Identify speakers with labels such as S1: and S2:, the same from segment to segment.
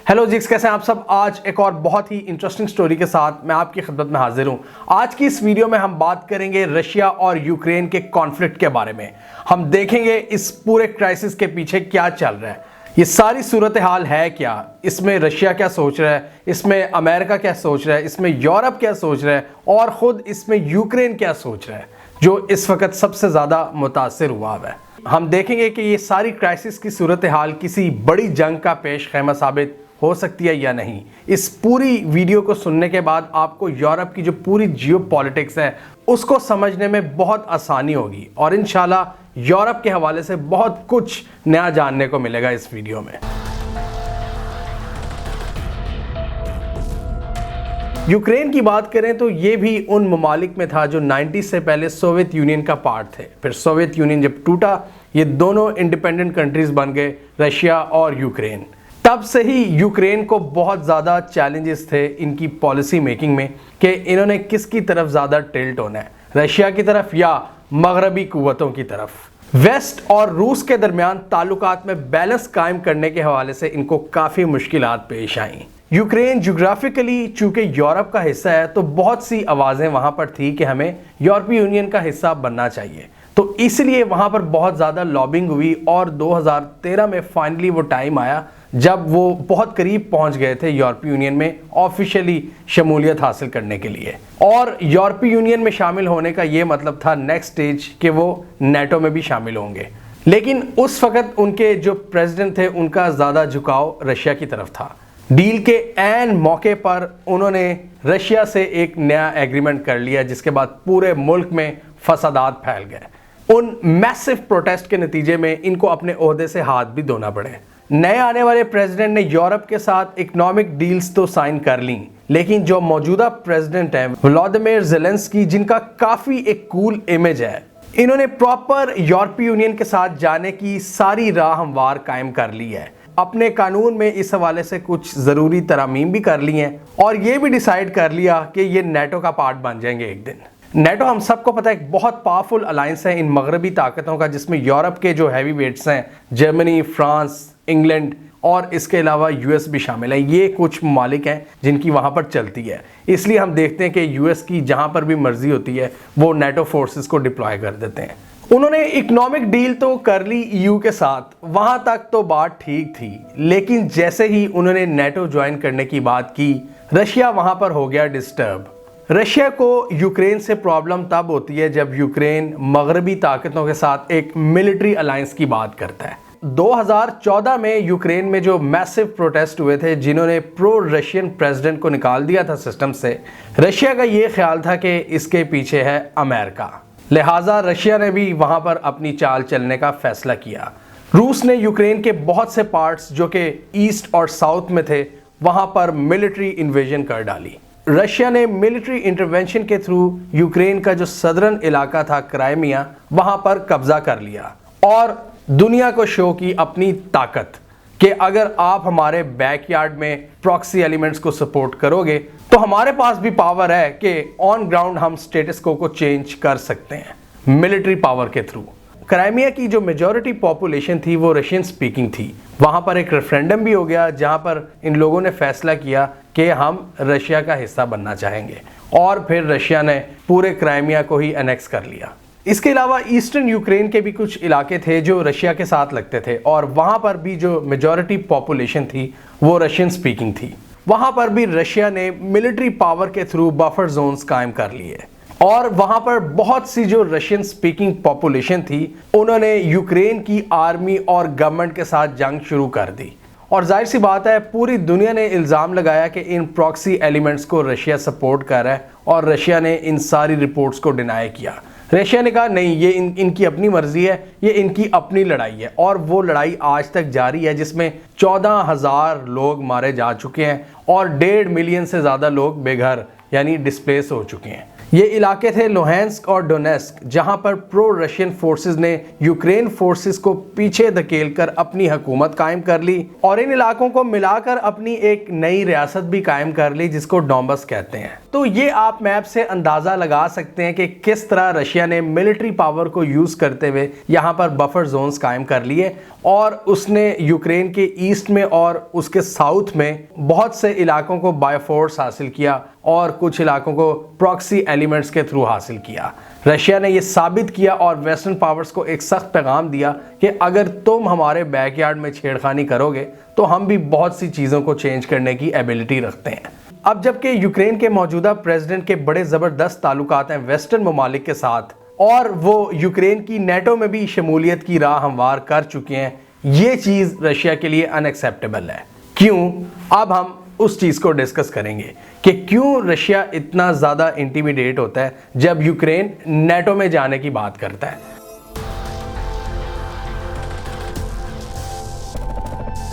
S1: Hello जिक्स, कैसे हैं आप सब। आज एक और बहुत ही इंटरेस्टिंग स्टोरी के साथ मैं आपकी खिदमत में हाजिर हूं। आज की इस वीडियो में हम बात करेंगे रशिया और यूक्रेन के कॉन्फ्लिक्ट के बारे में। हम देखेंगे इस पूरे क्राइसिस के पीछे क्या चल रहा है, ये सारी सूरत हाल है क्या, इसमें रशिया क्या सोच रहा है, इसमें अमेरिका क्या सोच रहा है, इसमें यूरोप क्या सोच रहा है और ख़ुद इसमें यूक्रेन क्या सोच रहा है जो इस वक्त सबसे ज़्यादा मुतासिर हुआ है। हम देखेंगे कि ये सारी क्राइसिस की सूरत हाल किसी बड़ी जंग का पेश खैमा साबित हो सकती है या नहीं। इस पूरी वीडियो को सुनने के बाद आपको यूरोप की जो पूरी जियोपॉलिटिक्स है उसको समझने में बहुत आसानी होगी और इंशाल्लाह यूरोप के हवाले से बहुत कुछ नया जानने को मिलेगा इस वीडियो में। यूक्रेन की बात करें तो ये भी उन ममालिक में था जो 90 से पहले सोवियत यूनियन का पार्ट थे। फिर सोवियत यूनियन जब टूटा, ये दोनों इंडिपेंडेंट कंट्रीज बन गए, रशिया और यूक्रेन। तब से ही यूक्रेन को बहुत ज़्यादा चैलेंजेस थे इनकी पॉलिसी मेकिंग में कि इन्होंने किसकी तरफ ज़्यादा टिल्ट होना है, रशिया की तरफ या मगरबी कुव्वतों की तरफ। वेस्ट और रूस के दरमियान ताल्लुकात में बैलेंस कायम करने के हवाले से इनको काफ़ी मुश्किलात पेश आईं। यूक्रेन ज्योग्राफिकली चूँकि यूरोप का हिस्सा है तो बहुत सी आवाज़ें वहाँ पर थी कि हमें यूरोपीय यूनियन का हिस्सा बनना चाहिए, तो इसलिए वहाँ पर बहुत ज़्यादा लॉबिंग हुई और 2013 में फाइनली वो टाइम आया जब वो बहुत करीब पहुंच गए थे यूरोपीय यूनियन में ऑफिशियली शमूलियत हासिल करने के लिए। और यूरोपीय यूनियन में शामिल होने का ये मतलब था नेक्स्ट स्टेज कि वो नेटो में भी शामिल होंगे। लेकिन उस वक्त उनके जो प्रेसिडेंट थे उनका ज़्यादा झुकाव रशिया की तरफ था। डील के ऐन मौके पर उन्होंने रशिया से एक नया एग्रीमेंट कर लिया जिसके बाद पूरे मुल्क में फसादात फैल गए। उन मैसिव प्रोटेस्ट के नतीजे में इनको अपने ओहदे से हाथ भी धोना पड़े। नए आने वाले प्रेसिडेंट ने यूरोप के साथ इकोनॉमिक डील्स तो साइन कर ली, लेकिन जो मौजूदा प्रेसिडेंट है व्लादिमीर ज़ेलेंस्की, जिनका काफ़ी एक कूल इमेज है, इन्होंने प्रॉपर यूरोपीय यूनियन के साथ जाने की सारी राह हमवार कायम कर ली है। अपने कानून में इस हवाले से कुछ ज़रूरी तरमीम भी कर ली हैं और ये भी डिसाइड कर लिया कि ये नेटो का पार्ट बन जाएंगे एक दिन। नेटो हम सबको पता है एक बहुत पावरफुल अलायंस है इन मगरबी ताकतों का, जिसमें यूरोप के जो हैवी वेट्स हैं जर्मनी, फ्रांस, इंग्लैंड और इसके अलावा यूएस भी शामिल है। ये कुछ ममालिक हैं जिनकी वहाँ पर चलती है, इसलिए हम देखते हैं कि यूएस की जहाँ पर भी मर्जी होती है वो नेटो फोर्सेस को डिप्लॉय कर देते हैं। उन्होंने इकोनॉमिक डील तो कर ली ईयू के साथ, वहाँ तक तो बात ठीक थी, लेकिन जैसे ही उन्होंने नेटो ज्वाइन करने की बात की, रशिया वहाँ पर हो गया डिस्टर्ब। रशिया को यूक्रेन से प्रॉब्लम तब होती है जब यूक्रेन मगरबी ताकतों के साथ एक मिलिट्री अलायंस की बात करता है। 2014 में यूक्रेन में जो मैसिव प्रोटेस्ट हुए थे जिन्होंने प्रो रशियन प्रेसिडेंट को निकाल दिया था सिस्टम से, रशिया का ये ख्याल था कि इसके पीछे है अमेरिका, लिहाजा रशिया ने भी वहाँ पर अपनी चाल चलने का फैसला किया। रूस ने यूक्रेन के बहुत से पार्ट्स जो कि ईस्ट और साउथ में थे वहाँ पर मिलिट्री इन्वेजन कर डाली। रशिया ने मिलिट्री इंटरवेंशन के थ्रू यूक्रेन का जो सदर्न इलाका था क्राइमिया, वहाँ पर कब्जा कर लिया और दुनिया को शो की अपनी ताकत कि अगर आप हमारे बैकयार्ड में प्रॉक्सी एलिमेंट्स को सपोर्ट करोगे तो हमारे पास भी पावर है कि ऑन ग्राउंड हम स्टेटस को चेंज कर सकते हैं मिलिट्री पावर के थ्रू। क्राइमिया की जो मेजॉरिटी पॉपुलेशन थी वो रशियन स्पीकिंग थी। वहाँ पर एक रेफरेंडम भी हो गया जहाँ पर इन लोगों ने फैसला किया कि हम रशिया का हिस्सा बनना चाहेंगे और फिर रशिया ने पूरे क्राइमिया को ही एनेक्स कर लिया। इसके अलावा ईस्टर्न यूक्रेन के भी कुछ इलाके थे जो रशिया के साथ लगते थे और वहाँ पर भी जो मेजॉरिटी पॉपुलेशन थी वो रशियन स्पीकिंग थी। वहाँ पर भी रशिया ने मिलिट्री पावर के थ्रू बफर जोन्स कायम कर लिए और वहाँ पर बहुत सी जो रशियन स्पीकिंग पॉपुलेशन थी उन्होंने यूक्रेन की आर्मी और गवर्नमेंट के साथ जंग शुरू कर दी। और जाहिर सी बात है पूरी दुनिया ने इल्ज़ाम लगाया कि इन प्रॉक्सी एलिमेंट्स को रशिया सपोर्ट कर रहा है और रशिया ने इन सारी रिपोर्ट्स को डिनाई किया। रशिया ने कहा नहीं, ये इनकी अपनी मर्जी है, ये इनकी अपनी लड़ाई है और वो लड़ाई आज तक जारी है जिसमें 14,000 लोग मारे जा चुके हैं और 1.5 मिलियन से ज़्यादा लोग बेघर यानी डिस्प्लेस हो चुके हैं। ये इलाके थे लुहांस्क और डोनेस्क, जहां पर प्रो रशियन फोर्सेस ने यूक्रेन फोर्सेस को पीछे धकेलकर अपनी हुकूमत कायम कर ली और इन इलाकों को मिलाकर अपनी एक नई रियासत भी कायम कर ली जिसको डोंबस कहते हैं। तो ये आप मैप से अंदाजा लगा सकते हैं कि किस तरह रशिया ने मिलिट्री पावर को यूज करते हुए यहाँ पर बफर जोन्स कायम कर लिए और उसने यूक्रेन के ईस्ट में और उसके साउथ में बहुत से इलाकों को बाय फोर्स हासिल किया और कुछ इलाकों को प्रॉक्सी एलिमेंट्स के थ्रू हासिल किया। रशिया ने यह साबित किया और वेस्टर्न पावर्स को एक सख्त पैगाम दिया कि अगर तुम हमारे बैकयार्ड में छेड़खानी करोगे तो हम भी बहुत सी चीज़ों को चेंज करने की एबिलिटी रखते हैं। अब जबकि यूक्रेन के मौजूदा प्रेसिडेंट के बड़े ज़बरदस्त ताल्लुकात हैं वेस्टर्न ममालिक के साथ और वो यूक्रेन की नेटो में भी शमूलियत की राह हमवार कर चुके हैं, ये चीज़ रशिया के लिए अनएक्सेप्टेबल है। क्यों? अब हम उस चीज़ को डिस्कस करेंगे कि क्यों रशिया इतना ज़्यादा इंटिमिडेट होता है जब यूक्रेन नेटो में जाने की बात करता है।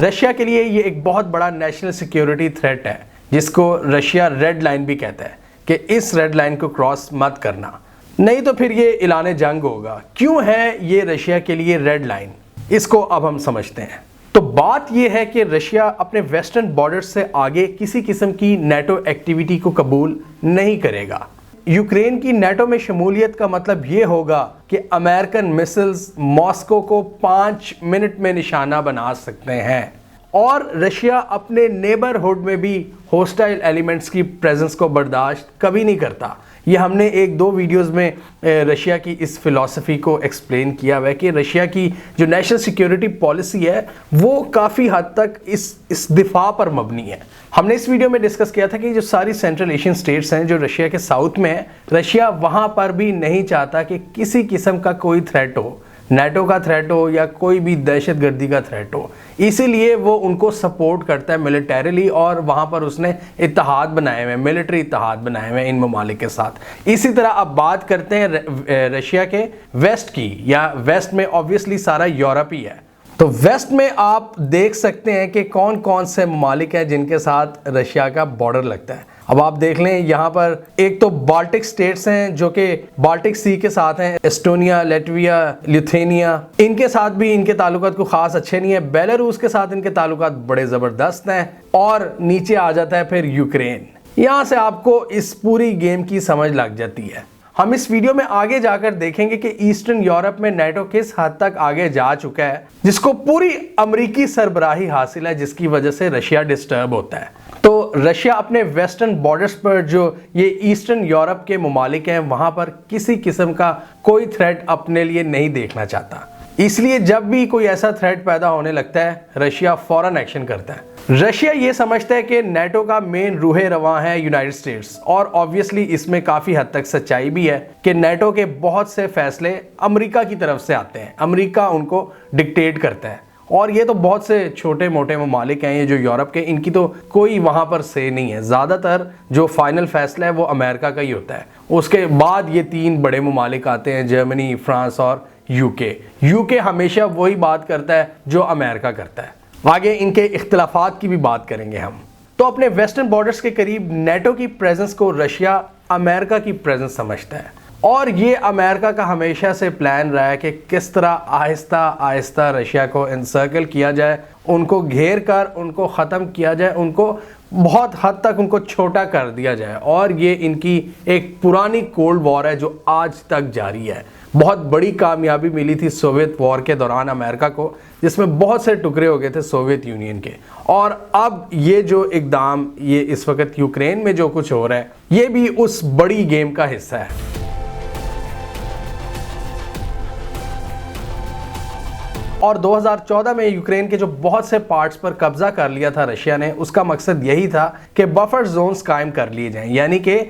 S1: रशिया के लिए ये एक बहुत बड़ा नेशनल सिक्योरिटी थ्रेट है जिसको रशिया रेड लाइन भी कहता है कि इस रेड लाइन को क्रॉस मत करना, नहीं तो फिर ये ऐलान जंग होगा। क्यों है ये रशिया के लिए रेड लाइन, इसको अब हम समझते हैं। तो बात यह है कि रशिया अपने वेस्टर्न बॉर्डर से आगे किसी किस्म की नेटो एक्टिविटी को कबूल नहीं करेगा। यूक्रेन की नेटो में शमूलियत का मतलब ये होगा कि अमेरिकन मिसाइल्स मॉस्को को 5 मिनट में निशाना बना सकते हैं और रशिया अपने नेबरहुड में भी होस्टाइल एलिमेंट्स की प्रेजेंस को बर्दाश्त कभी नहीं करता। ये हमने 1-2 वीडियोस में रशिया की इस फिलॉसफी को एक्सप्लेन किया हुआ है कि रशिया की जो नेशनल सिक्योरिटी पॉलिसी है वो काफ़ी हद तक इस दिफा पर मबनी है। हमने इस वीडियो में डिस्कस किया था कि जो सारी सेंट्रल एशियन स्टेट्स हैं जो रशिया के साउथ में है, रशिया वहाँ पर भी नहीं चाहता कि किसी किस्म का कोई थ्रेट हो, नेटो का थ्रेट हो या कोई भी दहशतगर्दी का थ्रेट हो, इसीलिए वो उनको सपोर्ट करता है मिलिटरीली और वहाँ पर उसने इत्तेहाद बनाए हुए, मिलिट्री इत्तेहाद बनाए हुए इन ममालिक के साथ। इसी तरह अब बात करते हैं रशिया के वेस्ट की, या वेस्ट में ऑब्वियसली सारा यूरोप ही है। तो वेस्ट में आप देख सकते हैं कि कौन कौन से ममालिक हैं जिनके साथ रशिया का बॉर्डर लगता है। अब आप देख लें यहाँ पर एक तो बाल्टिक स्टेट्स हैं जो कि बाल्टिक सी के साथ हैं, एस्टोनिया, लैटविया, लिथुआनिया, इनके साथ भी इनके ताल्लुकात को खास अच्छे नहीं है। बेलारूस के साथ इनके ताल्लुकात बड़े ज़बरदस्त हैं और नीचे आ जाता है फिर यूक्रेन। यहाँ से आपको इस पूरी गेम की समझ लग जाती है। हम इस वीडियो में आगे जाकर देखेंगे कि ईस्टर्न यूरोप में नेटो किस हद तक आगे जा चुका है, जिसको पूरी अमेरिकी सरबराही हासिल है, जिसकी वजह से रशिया डिस्टर्ब होता है। तो रशिया अपने वेस्टर्न बॉर्डर्स पर जो ये ईस्टर्न यूरोप के ममालिक हैं वहाँ पर किसी किस्म का कोई थ्रेट अपने लिए नहीं देखना चाहता। इसलिए जब भी कोई ऐसा थ्रेट पैदा होने लगता है रशिया फौरन एक्शन करता है। रशिया ये समझता है कि नेटो का मेन रूहे रवां है यूनाइटेड स्टेट्स और ऑब्वियसली इसमें काफ़ी हद तक सच्चाई भी है कि नेटो के बहुत से फैसले अमेरिका की तरफ से आते हैं, अमेरिका उनको डिक्टेट करता है और ये तो बहुत से छोटे मोटे ममालिक हैं ये जो यूरोप के, इनकी तो कोई वहाँ पर से नहीं है। ज़्यादातर जो फाइनल फैसला है वो अमेरिका का ही होता है। उसके बाद ये 3 बड़े ममालिक आते हैं, जर्मनी, फ्रांस और यूके हमेशा वही बात करता है जो अमेरिका करता है। आगे इनके इख्तिलाफात की भी बात करेंगे हम। तो अपने वेस्टर्न बॉर्डर्स के करीब नेटो की प्रेजेंस को रशिया अमेरिका की प्रेजेंस समझता है और ये अमेरिका का हमेशा से प्लान रहा है कि किस तरह आहिस्ता आहिस्ता रशिया को एनसर्कल किया जाए, उनको घेर कर उनको ख़त्म किया जाए, उनको बहुत हद तक उनको छोटा कर दिया जाए। और ये इनकी एक पुरानी कोल्ड वॉर है जो आज तक जारी है। बहुत बड़ी कामयाबी मिली थी सोवियत वॉर के दौरान अमेरिका को, जिसमें बहुत से टुकड़े हो गए थे सोवियत यूनियन के। और अब ये जो इकदाम ये इस वक्त यूक्रेन में जो कुछ हो रहा है ये भी उस बड़ी गेम का हिस्सा है। और 2014 में यूक्रेन के जो बहुत से पार्ट्स पर कब्जा कर लिया था रशिया ने, उसका मकसद यही था कि बफर जोन्स कायम कर लिए जाएं,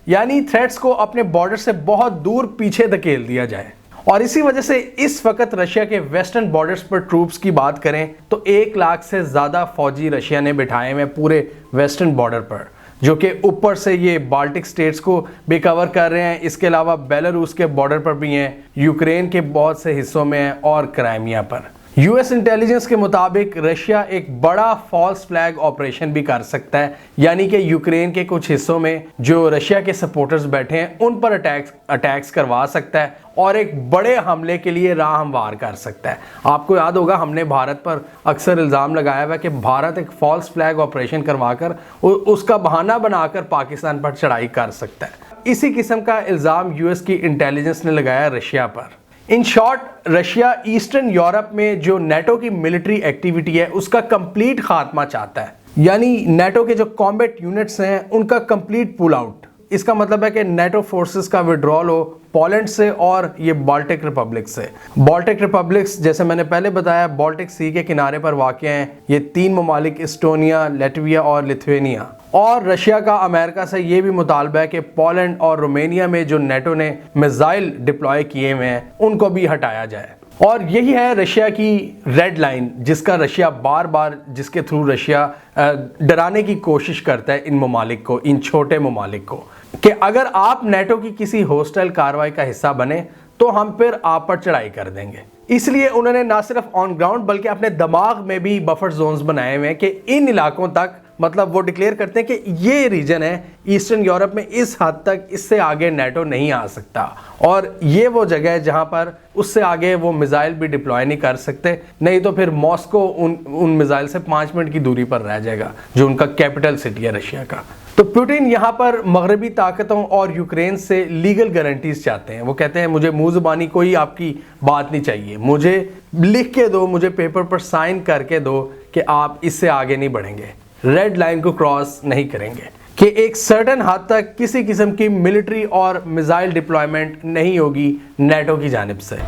S1: यानी थ्रेट्स को अपने बॉर्डर से बहुत दूर पीछे धकेल दिया जाए। और इसी वजह से इस वक्त रशिया के वेस्टर्न बॉर्डर्स पर ट्रूप्स की बात करें तो 1 लाख से ज़्यादा फौजी रशिया ने बिठाए हुए पूरे वेस्टर्न बॉर्डर पर, जो कि ऊपर से ये बाल्टिक स्टेट्स को भी कवर कर रहे हैं। इसके अलावा बेलारूस के बॉर्डर पर भी हैं, यूक्रेन के बहुत से हिस्सों में हैं और क्राइमिया पर। यूएस इंटेलिजेंस के मुताबिक रशिया एक बड़ा फॉल्स फ्लैग ऑपरेशन भी कर सकता है, यानी कि यूक्रेन के कुछ हिस्सों में जो रशिया के सपोर्टर्स बैठे हैं उन पर अटैक्स करवा सकता है और एक बड़े हमले के लिए राह हमवार कर सकता है। आपको याद होगा हमने भारत पर अक्सर इल्ज़ाम लगाया हुआ है कि भारत एक फॉल्स फ्लैग ऑपरेशन करवाकर उसका बहाना बनाकर पाकिस्तान पर चढ़ाई कर सकता है। इसी किस्म का इल्ज़ाम यूएस की इंटेलिजेंस ने लगाया रशिया पर। In short, Russia eastern Europe में जो नेटो की मिलिट्री एक्टिविटी है उसका कंप्लीट खात्मा चाहता है, यानी नेटो के जो कॉम्बैट यूनिट्स हैं उनका कंप्लीट पुल आउट। इसका मतलब है कि नेटो फोर्सेस का विड्रॉल हो पोलैंड से और ये बाल्टिक रिपब्लिक से। बाल्टिक रिपब्लिक्स जैसे मैंने पहले बताया बाल्टिक सी के किनारे पर वाक़ हैं। ये 3 ममालिक एस्टोनिया, लैटविया और लिथुआनिया। और रशिया का अमेरिका से ये भी मुतालबा है कि पोलैंड और रोमानिया में जो नेटो ने मिसाइल डिप्लॉय किए हुए हैं उनको भी हटाया जाए। और यही है रशिया की रेड लाइन, जिसका रशिया बार बार जिसके थ्रू रशिया डराने की कोशिश करता है इन ममालिक को, इन छोटे ममालिक को, कि अगर आप नेटो की किसी होस्टाइल कार्रवाई का हिस्सा बने तो हम फिर आप पर चढ़ाई कर देंगे। इसलिए उन्होंने ना सिर्फ ऑन ग्राउंड बल्कि अपने दिमाग में भी बफर जोन्स बनाए हुए हैं कि इन इलाकों तक, मतलब वो डिक्लेयर करते हैं कि ये रीजन है ईस्टर्न यूरोप में, इस हद तक इससे आगे नेटो नहीं आ सकता और ये वो जगह है जहां पर उससे आगे वो मिसाइल भी डिप्लॉय नहीं कर सकते, नहीं तो फिर मॉस्को उन मिसाइल से 5 मिनट की दूरी पर रह जाएगा जो उनका कैपिटल सिटी है रशिया का। तो पुतिन यहाँ पर मगरबी ताकतों और यूक्रेन से लीगल गारंटीज चाहते हैं। वो कहते हैं मुझे मुंह ज़बानी कोई आपकी बात नहीं चाहिए, मुझे लिख के दो, मुझे पेपर पर साइन करके दो कि आप इससे आगे नहीं बढ़ेंगे, रेड लाइन को क्रॉस नहीं करेंगे, कि एक सर्टेन हद तक किसी किस्म की मिलिट्री और मिसाइल डिप्लॉयमेंट नहीं होगी नेटो की जानिब से।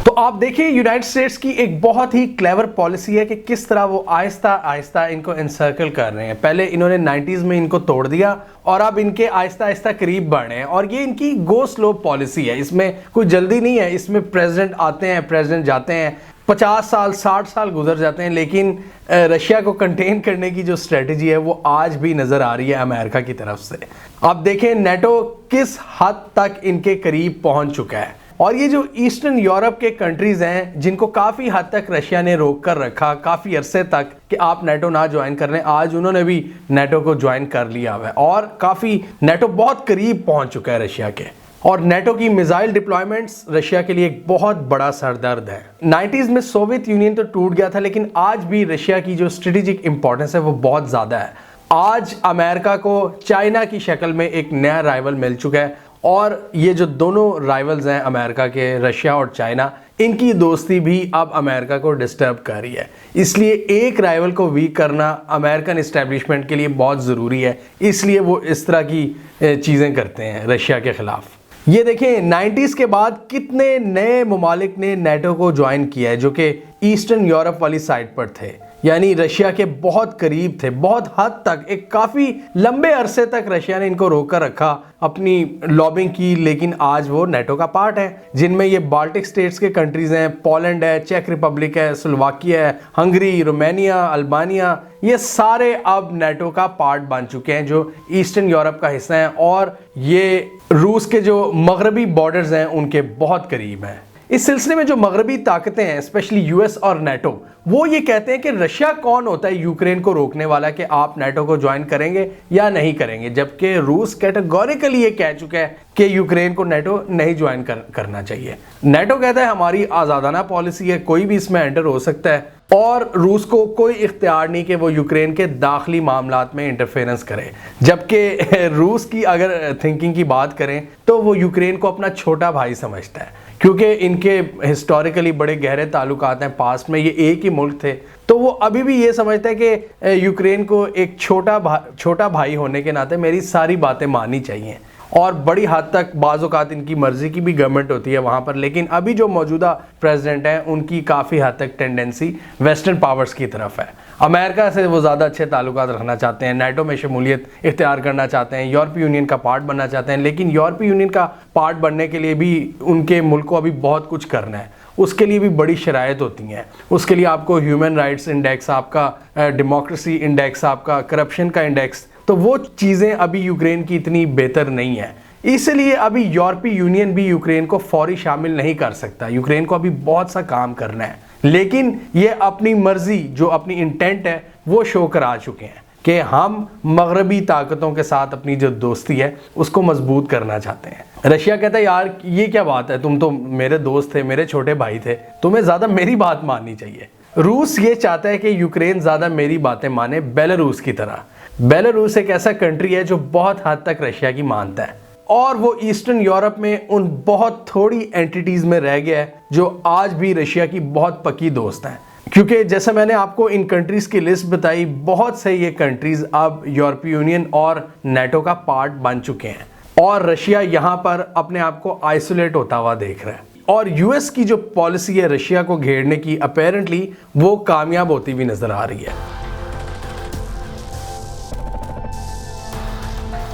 S1: तो आप देखिए यूनाइटेड स्टेट्स की एक बहुत ही क्लेवर पॉलिसी है कि किस तरह वो आहिस्ता आहिस्ता इनको एनसर्कल कर रहे हैं। पहले इन्होंने 90s में इनको तोड़ दिया और अब इनके आहिस्ता आहिस्ता करीब बढ़ रहे हैं और ये इनकी गो स्लो पॉलिसी है। इसमें कोई जल्दी नहीं है, इसमें प्रेसिडेंट आते हैं, प्रेसिडेंट जाते हैं, 50 साल 60 साल गुजर जाते हैं, लेकिन रशिया को कंटेन करने की जो स्ट्रेटजी है वो आज भी नज़र आ रही है अमेरिका की तरफ से। अब देखें नेटो किस हद तक इनके करीब पहुंच चुका है और ये जो ईस्टर्न यूरोप के कंट्रीज़ हैं जिनको काफ़ी हद तक रशिया ने रोक कर रखा काफ़ी अरसे तक कि आप नेटो ना ज्वाइन कर लें, आज उन्होंने भी नेटो को ज्वाइन कर लिया हुआ है और काफ़ी नेटो बहुत करीब पहुंच चुका है रशिया के। और नेटो की मिसाइल डिप्लॉयमेंट्स रशिया के लिए एक बहुत बड़ा सरदर्द है। 90s में सोवियत यूनियन तो टूट गया था, लेकिन आज भी रशिया की जो स्ट्रेटेजिक इंपॉर्टेंस है वो बहुत ज़्यादा है। आज अमेरिका को चाइना की शक्ल में एक नया राइवल मिल चुका है और ये जो दोनों राइवल्स हैं अमेरिका के, रशिया और चाइना, इनकी दोस्ती भी अब अमेरिका को डिस्टर्ब कर रही है। इसलिए एक राइवल को वीक करना अमेरिकन इस्टेब्लिशमेंट के लिए बहुत ज़रूरी है, इसलिए वो इस तरह की चीज़ें करते हैं रशिया के ख़िलाफ़। ये देखें 90s के बाद कितने नए ममालिक ने नेटो को ज्वाइन किया है जो कि ईस्टर्न यूरोप वाली साइड पर थे, यानी रशिया के बहुत करीब थे। बहुत हद तक एक काफ़ी लंबे अरसे तक रशिया ने इनको रोक कर रखा, अपनी लॉबिंग की, लेकिन आज वो नेटो का पार्ट है, जिनमें ये बाल्टिक स्टेट्स के कंट्रीज़ हैं, पोलैंड है, चेक रिपब्लिक है, स्लोवाकिया है, हंगरी, रोमानिया, अल्बानिया, ये सारे अब नेटो का पार्ट बन चुके हैं जो ईस्टर्न यूरोप का हिस्सा हैं और ये रूस के जो मगरबी बॉर्डर्स हैं उनके बहुत करीब हैं। इस सिलसिले में जो मगरबी ताकतें हैं, स्पेशली यूएस और नेटो, वो ये कहते हैं कि रशिया कौन होता है यूक्रेन को रोकने वाला कि आप नेटो को ज्वाइन करेंगे या नहीं करेंगे, जबकि रूस कैटेगोरिकली ये कह चुका है कि यूक्रेन को नेटो नहीं ज्वाइन करना चाहिए। नेटो कहता है हमारी आज़ादाना पॉलिसी है, कोई भी इसमें एंटर हो सकता है और रूस को कोई इख्तियार नहीं कि वो यूक्रेन के दाखिली मामलात में इंटरफेरेंस करे। जबकि रूस की अगर थिंकिंग की बात करें तो वो यूक्रेन को अपना छोटा भाई समझता है, क्योंकि इनके हिस्टोरिकली बड़े गहरे ताल्लुकात हैं, पास्ट में ये एक ही मुल्क थे, तो वो अभी भी ये समझता है कि यूक्रेन को एक छोटा भाई होने के नाते मेरी सारी बातें माननी चाहिए। और बड़ी हद तक बाज़ औक़ात इनकी मर्ज़ी की भी गवर्नमेंट होती है वहाँ पर, लेकिन अभी जो मौजूदा प्रेसिडेंट हैं उनकी काफ़ी हद तक टेंडेंसी वेस्टर्न पावर्स की तरफ है। अमेरिका से वो ज़्यादा अच्छे ताल्लुकात रखना चाहते हैं, नेटो में शमूलियत इख्तियार करना चाहते हैं, यूरोपीय यूनियन का पार्ट बनना चाहते हैं, लेकिन यूरोपीय यूनियन का पार्ट बनने के लिए भी उनके मुल्क को अभी बहुत कुछ करना है, उसके लिए भी बड़ी शराइत होती हैं। उसके लिए आपको ह्यूमन राइट्स इंडेक्स, आपका डेमोक्रेसी इंडेक्स, आपका करप्शन का इंडेक्स, तो वो चीज़ें अभी यूक्रेन की इतनी बेहतर नहीं है। इसलिए अभी यूरोपीय यूनियन भी यूक्रेन को फौरी शामिल नहीं कर सकता। यूक्रेन को अभी बहुत सा काम करना है, लेकिन ये अपनी मर्जी, जो अपनी इंटेंट है वो शो करा चुके हैं कि हम मगरबी ताकतों के साथ अपनी जो दोस्ती है उसको मजबूत करना चाहते हैं। रशिया कहता है यार ये क्या बात है, तुम तो मेरे दोस्त थे, मेरे छोटे भाई थे, तुम्हें ज़्यादा मेरी बात माननी चाहिए। रूस ये चाहता है कि यूक्रेन ज़्यादा मेरी बातें माने, बेलारूस की तरह। बेलारूस एक ऐसा कंट्री है जो बहुत हद तक रशिया की मानता है और वो ईस्टर्न यूरोप में उन बहुत थोड़ी एंटिटीज़ में रह गया है जो आज भी रशिया की बहुत पक्की दोस्त हैं। क्योंकि जैसे मैंने आपको इन कंट्रीज़ की लिस्ट बताई, बहुत से ये कंट्रीज़ अब यूरोपीय यूनियन और नेटो का पार्ट बन चुके हैं और रशिया यहाँ पर अपने आप को आइसोलेट होता हुआ देख रहा है। और यूएस की जो पॉलिसी है रशिया को घेरने की, अपेरेंटली वो कामयाब होती हुई नजर आ रही है।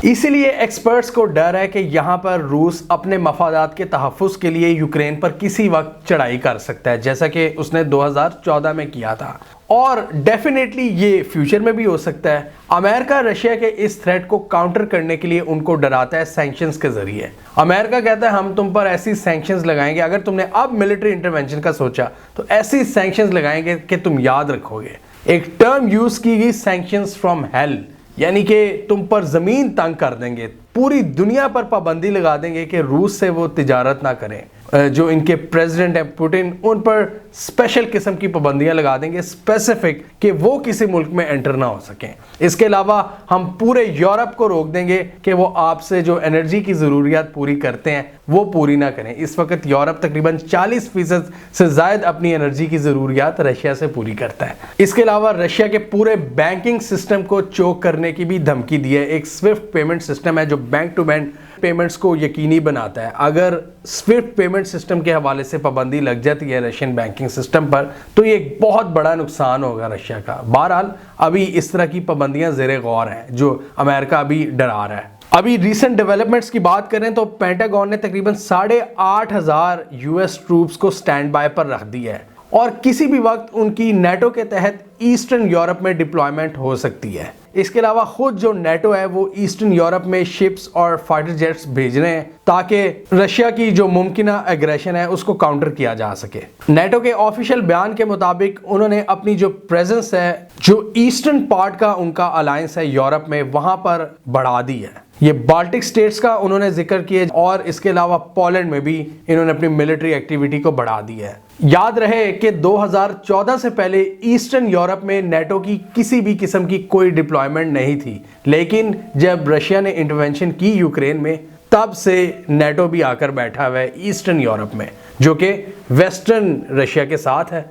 S1: इसीलिए एक्सपर्ट्स को डर है कि यहाँ पर रूस अपने मफादात के तहफ़्फ़ुज़ के लिए यूक्रेन पर किसी वक्त चढ़ाई कर सकता है, जैसा कि उसने 2014 में किया था और डेफिनेटली ये फ्यूचर में भी हो सकता है। अमेरिका रशिया के इस थ्रेट को काउंटर करने के लिए उनको डराता है सैंक्शंस के जरिए। अमेरिका कहता है हम तुम पर ऐसी सैंक्शंस लगाएंगे, अगर तुमने अब मिलिट्री इंटरवेंशन का सोचा तो ऐसी सैंक्शंस लगाएंगे कि तुम याद रखोगे। एक टर्म यूज की गई, सैंक्शंस फ्रॉम हेल, यानी कि तुम पर ज़मीन तंग कर देंगे, पूरी दुनिया पर पाबंदी लगा देंगे कि रूस से वो तिजारत ना करें। जो इनके प्रेसिडेंट हैं पुतिन, उन पर स्पेशल किस्म की पाबंदियां लगा देंगे, स्पेसिफिक, कि वो किसी मुल्क में एंटर ना हो सकें। इसके अलावा हम पूरे यूरोप को रोक देंगे कि वो आपसे जो एनर्जी की ज़रूरियात पूरी करते हैं वो पूरी ना करें। इस वक्त यूरोप तकरीबन 40% से ज़ायद अपनी एनर्जी की ज़रूरियात रशिया से पूरी करता है। इसके अलावा रशिया के पूरे बैंकिंग सिस्टम को चोक करने की भी धमकी दी है। एक स्विफ्ट पेमेंट सिस्टम है जो बैंक टू बैंक पेमेंट्स को यकीनी बनाता है। अगर स्विफ्ट पेमेंट सिस्टम के हवाले से पाबंदी लग जाती है रशियन बैंकिंग सिस्टम पर तो ये एक बहुत बड़ा नुकसान होगा रशिया का। बहरहाल अभी इस तरह की पाबंदियां ज़ेरे गौर हैं जो अमेरिका अभी डरा रहा है। अभी रीसेंट डेवलपमेंट्स की बात करें तो पेंटागन ने तकरीबन 8,500 यूएस ट्रूप्स को स्टैंड बाय पर रख दिया है और किसी भी वक्त उनकी नेटो के तहत ईस्टर्न यूरोप में डिप्लॉयमेंट हो सकती है। इसके अलावा खुद जो नेटो है वो ईस्टर्न यूरोप में शिप्स और फाइटर जेट्स भेज रहे हैं ताकि रशिया की जो मुमकिना एग्रेशन है उसको काउंटर किया जा सके। नेटो के ऑफिशियल बयान के मुताबिक उन्होंने अपनी जो प्रेजेंस है, जो ईस्टर्न पार्ट का उनका अलायंस है यूरोप में, वहां पर बढ़ा दी है। ये बाल्टिक स्टेट्स का उन्होंने जिक्र किया और इसके अलावा पोलैंड में भी इन्होंने अपनी मिलिट्री एक्टिविटी को बढ़ा दी है। याद रहे कि 2014 से पहले ईस्टर्न यूरोप में नेटो की किसी भी किस्म की कोई डिप्लॉयमेंट नहीं थी, लेकिन जब रशिया ने इंटरवेंशन की यूक्रेन में तब से नेटो भी आकर बैठा हुआ है ईस्टर्न यूरोप में, जो कि वेस्टर्न रशिया के साथ है।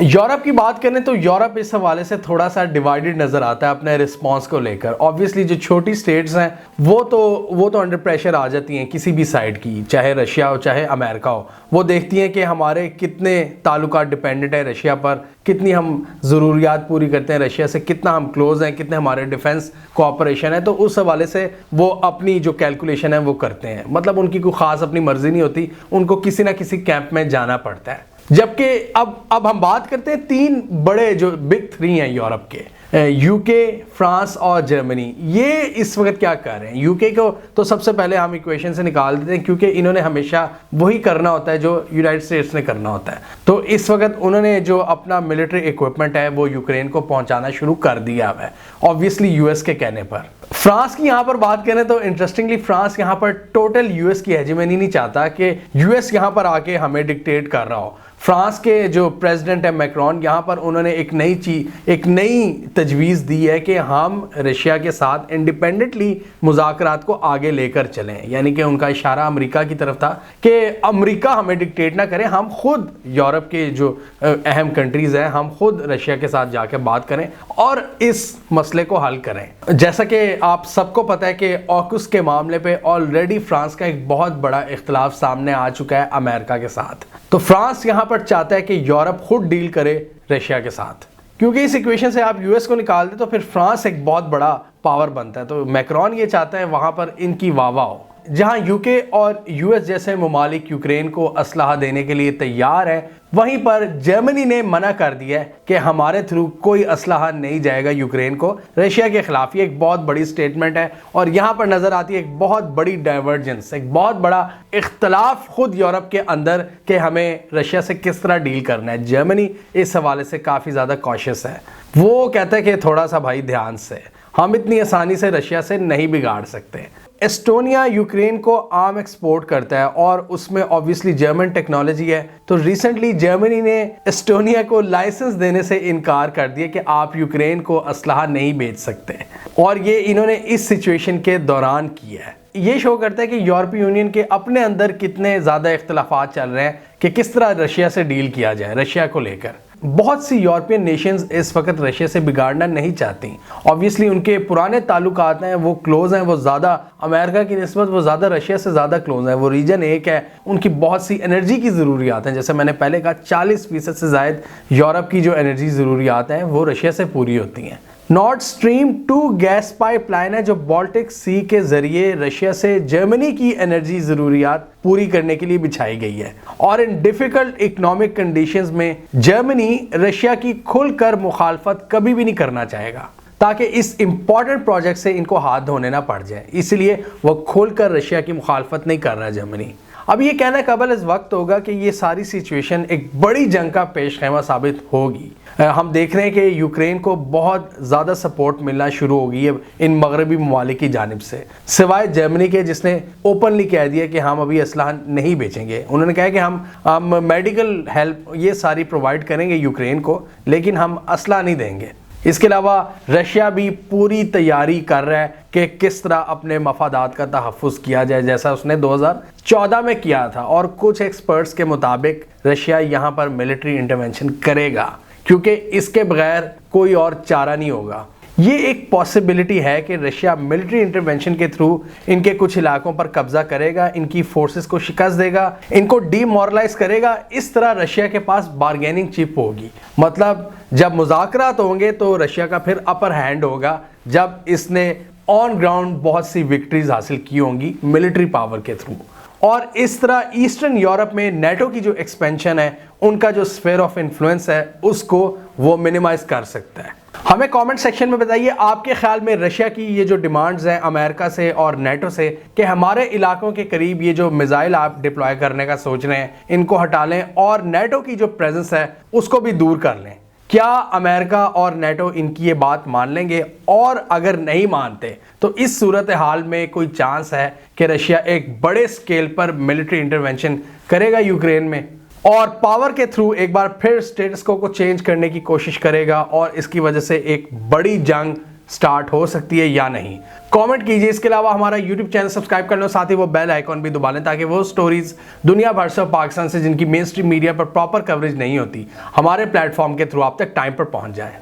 S1: यूरोप की बात करें तो यूरोप इस हवाले से थोड़ा सा डिवाइडेड नज़र आता है अपने रिस्पांस को लेकर। ऑब्वियसली जो छोटी स्टेट्स हैं वो तो अंडर प्रेशर आ जाती हैं किसी भी साइड की, चाहे रशिया हो चाहे अमेरिका हो। वो देखती हैं कि हमारे कितने ताल्लुकात डिपेंडेंट है रशिया पर, कितनी हम ज़रूरियात पूरी करते हैं रशिया से, कितना हम क्लोज हैं, कितने हमारे डिफेंस कोऑपरेशन है। तो उस हवाले से वो अपनी जो कैलकुलेशन है वो करते हैं। मतलब उनकी कोई ख़ास अपनी मर्जी नहीं होती, उनको किसी ना किसी कैंप में जाना पड़ता है। जबकि अब हम बात करते हैं 3 बड़े जो बिग 3 हैं यूरोप के, यूके, फ्रांस और जर्मनी। ये इस वक्त क्या कर रहे हैं? यूके को तो सबसे पहले हम इक्वेशन से निकाल देते हैं क्योंकि इन्होंने हमेशा वही करना होता है जो यूनाइटेड स्टेट्स ने करना होता है। तो इस वक्त उन्होंने जो अपना मिलिट्री इक्विपमेंट है वो यूक्रेन को पहुंचाना शुरू कर दिया है, ऑब्वियसली यूएस के कहने पर। फ्रांस की यहाँ पर बात करें तो इंटरेस्टिंगली फ्रांस यहाँ पर टोटल यूएस की हेजेमनी नहीं चाहता कि यूएस यहाँ पर आके हमें डिक्टेट कर रहा हो। फ्रांस के जो प्रेसिडेंट है मैक्रोन, यहाँ पर उन्होंने एक नई तजवीज़ दी है कि हम रशिया के साथ इंडिपेंडेंटली मुज़ाकरात को आगे लेकर चलें। यानी कि उनका इशारा अमेरिका की तरफ था कि अमेरिका हमें डिक्टेट ना करें, हम खुद यूरोप के जो अहम कंट्रीज़ हैं हम खुद रशिया के साथ जाकर बात करें और इस मसले को हल करें। जैसा कि आप सबको पता है कि ऑकस के मामले पे ऑलरेडी फ्रांस का एक बहुत बड़ा इख्तलाफ सामने आ चुका है अमेरिका के साथ। तो फ्रांस यहाँ पर चाहता है कि यूरोप खुद डील करे रशिया के साथ, क्योंकि इस इक्वेशन से आप यूएस को निकाल दे तो फिर फ्रांस एक बहुत बड़ा पावर बनता है। तो मैक्रोन ये चाहता है वहाँ पर इनकी वाह हो। जहां यूके और यूएस जैसे ममालिक यूक्रेन को असलहा देने के लिए तैयार है, वहीं पर जर्मनी ने मना कर दिया है कि हमारे थ्रू कोई असलहा नहीं जाएगा यूक्रेन को रशिया के खिलाफ। ये एक बहुत बड़ी स्टेटमेंट है और यहां पर नजर आती है एक बहुत बड़ी डाइवर्जेंस, एक बहुत बड़ा इख्तलाफ खुद यूरोप के अंदर कि हमें रशिया से किस तरह डील करना है। जर्मनी इस हवाले से काफ़ी ज़्यादा कॉशियस है। वो कहता है कि थोड़ा सा भाई ध्यान से, हम इतनी आसानी से रशिया से नहीं बिगाड़ सकते। एस्टोनिया यूक्रेन को आर्म एक्सपोर्ट करता है और उसमें ऑब्वियसली जर्मन टेक्नोलॉजी है। तो रिसेंटली जर्मनी ने एस्टोनिया को लाइसेंस देने से इनकार कर दिया कि आप यूक्रेन को असलहा नहीं बेच सकते, और ये इन्होंने इस सिचुएशन के दौरान किया है। ये शो करता है कि यूरोपीय यूनियन के अपने अंदर कितने ज़्यादा इख्तलाफात चल रहे हैं कि किस तरह रशिया से डील किया जाए। रशिया को लेकर बहुत सी यूरोपियन नेशंस इस वक्त रशिया से बिगाड़ना नहीं चाहती। ऑब्वियसली उनके पुराने ताल्लुकात हैं, वो क्लोज हैं, वो ज़्यादा अमेरिका की निस्बत वो ज़्यादा रशिया से ज़्यादा क्लोज हैं। वो रीजन एक है, उनकी बहुत सी एनर्जी की ज़रूरियात हैं। जैसे मैंने पहले कहा 40% से ज़ायद यूरोप की जो एनर्जी ज़रूरियात हैं वो रशिया से पूरी होती हैं। नॉर्ड स्ट्रीम 2 गैस पाइपलाइन है जो बाल्टिक सी के जरिए रशिया से जर्मनी की एनर्जी ज़रूरियात पूरी करने के लिए बिछाई गई है। और इन डिफ़िकल्ट इकोनॉमिक कंडीशंस में जर्मनी रशिया की खुलकर मुखालफत कभी भी नहीं करना चाहेगा ताकि इस इंपॉर्टेंट प्रोजेक्ट से इनको हाथ धोने ना पड़ जाए। इसलिए वह खुलकर रशिया की मुखालफत नहीं कर रहा जर्मनी। अब ये कहना कबल इस वक्त होगा कि ये सारी सिचुएशन एक बड़ी जंग का पेश खैमा साबित होगी। हम देख रहे हैं कि यूक्रेन को बहुत ज़्यादा सपोर्ट मिलना शुरू हो गई है इन मगरबी ममालिक की जानिब से, सिवाय जर्मनी के जिसने ओपनली कह दिया कि हम अभी असलहा नहीं बेचेंगे। उन्होंने कहा कि हम मेडिकल हेल्प ये सारी प्रोवाइड करेंगे यूक्रेन को, लेकिन हम असलहा नहीं देंगे। इसके अलावा रशिया भी पूरी तैयारी कर रहा है कि किस तरह अपने मफादात का तहफ़्फ़ुज़ किया जाए, जैसा उसने 2014 में किया था। और कुछ एक्सपर्ट्स के मुताबिक रशिया यहाँ पर मिलिट्री इंटरवेंशन करेगा क्योंकि इसके बगैर कोई और चारा नहीं होगा। ये एक पॉसिबिलिटी है कि रशिया मिलिट्री इंटरवेंशन के थ्रू इनके कुछ इलाकों पर कब्जा करेगा, इनकी फोर्सेस को शिकस्त देगा, इनको डीमोरलाइज करेगा। इस तरह रशिया के पास बारगेनिंग चिप होगी। मतलब जब मुज़ाकरात होंगे तो रशिया का फिर अपर हैंड होगा, जब इसने ऑन ग्राउंड बहुत सी विक्ट्रीज हासिल की होंगी मिलिट्री पावर के थ्रू। और इस तरह ईस्टर्न यूरोप में नेटो की जो एक्सपेंशन है, उनका जो स्फीयर ऑफ इन्फ्लुएंस है, उसको वो मिनिमाइज कर सकता है। हमें कमेंट सेक्शन में बताइए आपके ख्याल में रशिया की ये जो डिमांड्स हैं अमेरिका से और नेटो से कि हमारे इलाकों के करीब ये जो मिसाइल आप डिप्लॉय करने का सोच रहे हैं, इनको हटा लें और नेटो की जो प्रेजेंस है उसको भी दूर कर लें। क्या अमेरिका और नेटो इनकी ये बात मान लेंगे? और अगर नहीं मानते तो इस सूरत हाल में कोई चांस है कि रशिया एक बड़े स्केल पर मिलिट्री इंटरवेंशन करेगा यूक्रेन में और पावर के थ्रू एक बार फिर स्टेटस को चेंज करने की कोशिश करेगा और इसकी वजह से एक बड़ी जंग स्टार्ट हो सकती है या नहीं? कमेंट कीजिए। इसके अलावा हमारा यूट्यूब चैनल सब्सक्राइब कर लो, साथ ही वो बेल आइकॉन भी दबा लें ताकि वो स्टोरीज दुनिया भर से पाकिस्तान से जिनकी मेन स्ट्रीम मीडिया पर प्रॉपर कवरेज नहीं होती, हमारे प्लेटफॉर्म के थ्रू आप तक टाइम पर पहुंच जाए।